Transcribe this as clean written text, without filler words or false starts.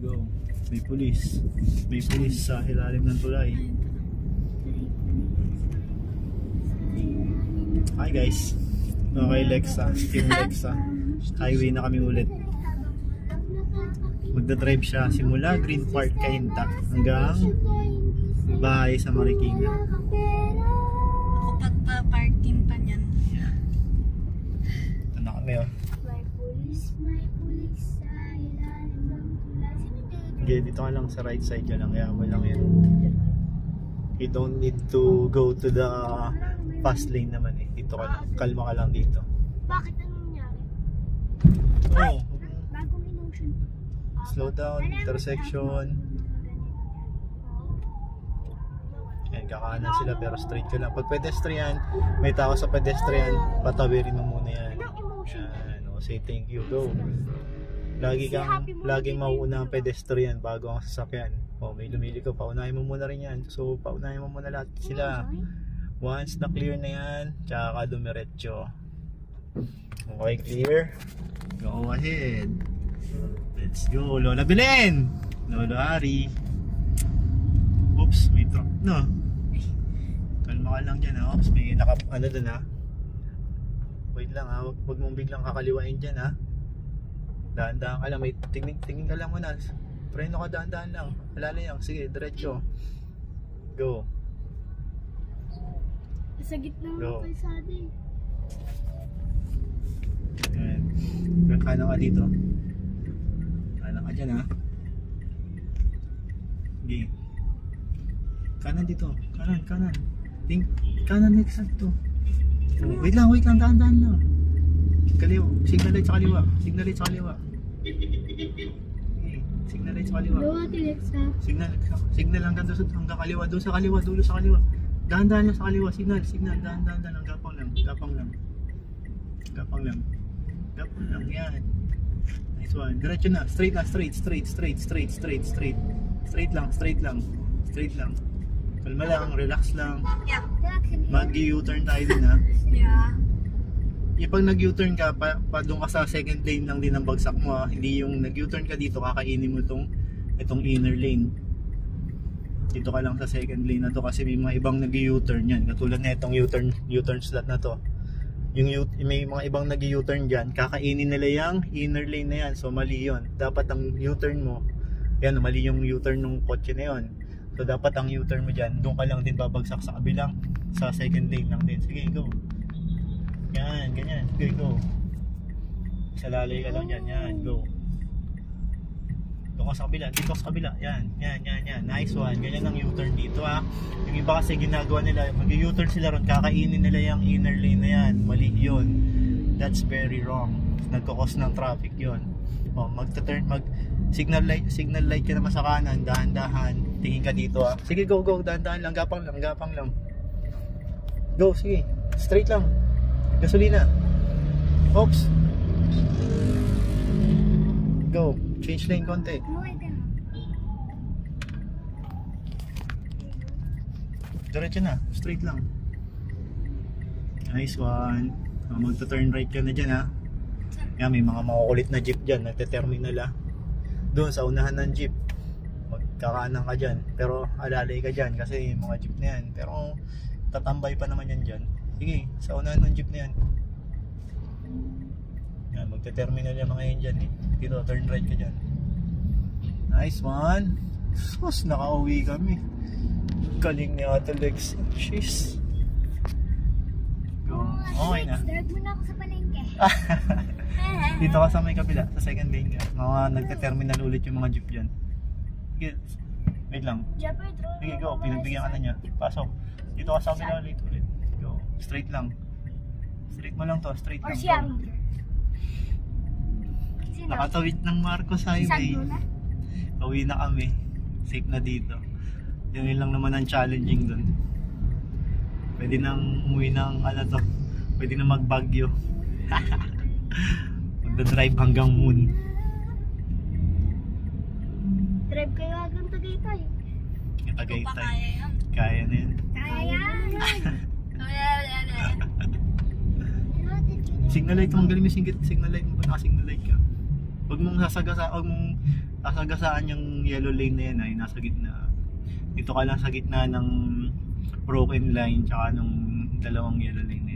Go. May pulis. May pulis sa ilalim ng tulay. Hi guys. Okay, Lexa. Team Lexa. Highway na kami ulit. Magdadrive siya simula Green Park, Cainta hanggang bahay sa Marikina. Ako pagpa-parking pa niyan. Yeah. Ito na kami oh. Okay, dito ka lang sa right side ka lang, kaya mo lang yan. You don't need to go to the fast lane naman eh. Dito ka lang, kalma ka lang dito. Bakit anong nangyari? Oh, Bagong emotion. slow down, intersection. Yan, kakanan sila pero straight ka lang. Pag pedestrian, may tao sa pedestrian, patawirin mo muna yan. Yan, oh, say thank you, go. Laging mauuna ang pedestrian bago ang sasakyan. O may lumiligo, paunahin mo muna rin yan. So paunahin mo muna lahat sila. Once na clear na yan, tsaka ka dumiretso. Okay, clear? Go ahead. Let's go, Lola Belen! Lola Ari. Oops, may truck. No. Kalma ka lang dyan ha. Oops, may ano dun ha. Wait lang ha, huwag mong biglang kakaliwain dyan ha. Daan-daan ka lang, may tingin ka lang muna. Preno ka, daan-daan lang. Alala yan, sige, diretso. Go. Sa gitna ng kalsada eh. Ayan. Kanan ka dito. Kanan ka dyan ha. Okay. Kanan dito. Kanan. Kanan exacto. Oh, wait lang, daan-daan lang. Kaliwa, signal light sa kaliwa. Signal light sa kaliwa. Okay, signal light sa kaliwa. Signal hanggang kaliwa, doon sa kaliwa, dulo sa kaliwa. Dahan-dahan lang sa kaliwa, signal, dahan-dahan lang, gapang lang, yan. Nice one. Diretso na, straight lang. Straight lang. Kalma lang, relax lang. Yeah. Mag-U-turn tayo din ha. Yeah. Pag nag-U-turn ka, pa doon ka sa second lane lang din ang bagsak mo ha. Hindi yung nag-U-turn ka dito, kakainin mo itong inner lane. Dito ka lang sa second lane na to kasi may mga ibang nag-U-turn yan. Katulad na itong U-turn slot na to. May mga ibang nag-U-turn dyan, kakainin nila yung inner lane na yan. So mali yun. Dapat ang U-turn mo, yan, mali yung U-turn ng kotse na yun. So dapat ang U-turn mo dyan, doon ka lang din babagsak sa kabilang, sa second lane lang din. Sige, go. Yan, ganyan. Sige, go. Salalay ka lang dyan. Yan, go. Doon ka sa kabila. Dito sa kabila. Yan. Nice one. Ganyan ang U-turn dito ha. Yung iba kasi ginagawa nila, mag-U-turn sila ron, kakainin nila yung inner lane na yan. Mali yun. That's very wrong. Nagkakos ng traffic yun. O, signal light ka naman sa kanan. Dahan-dahan. Tingin ka dito ha. Sige, go. Dahan-dahan lang. Gapang lang. Go, sige. Straight lang. Gasolina. Oops. Go. Change lane konti. Diretso na. Straight lang. Nice one. Magta-turn right ka na dyan ha. Yan, may mga makukulit na jeep dyan. Nagte-terminal ha. Doon sa unahan ng jeep. Magkakanan ka dyan. Pero alalay ka dyan kasi yung mga jeep na yan. Pero tatambay pa naman yan dyan. Sige, sa unahan ng jeep na yan. Yan, magte-terminal yung mga yan dyan eh. Dito, turn right ka dyan. Nice one. Sus, nakauwi kami. Galing ni Ate Lex. Jeez. Go. Okay na. Drive mo na ako sa palengke. Dito ka sa may kabila, sa second lane ka. Mga nagte-terminal ulit yung mga jeep dyan. Sige, wait lang. Sige, go. Pinagbigyan ka na niya. Pasok. Dito ka sa kabila ulit. Go. Straight lang. Straight mo lang to. Straight lang. Nakatawid ng Marcos Highway. Pauwi na kami. Safe na dito. Yun lang naman ang challenging dun. Pwede nang umuwi ng pwede na mag-Baguio. Magda-drive hanggang Moon. Drive kayo hanggang Tagaytay. Tagaytay. Kaya na yun. Signal light mo, galing mo signal light mo, naka-signal light ka. Huwag mong sasagasa, huwag mong kasagasaan yung yellow lane na yan ay nasa gitna. Dito ka lang sa gitna ng broken line tsaka nung dalawang yellow lane na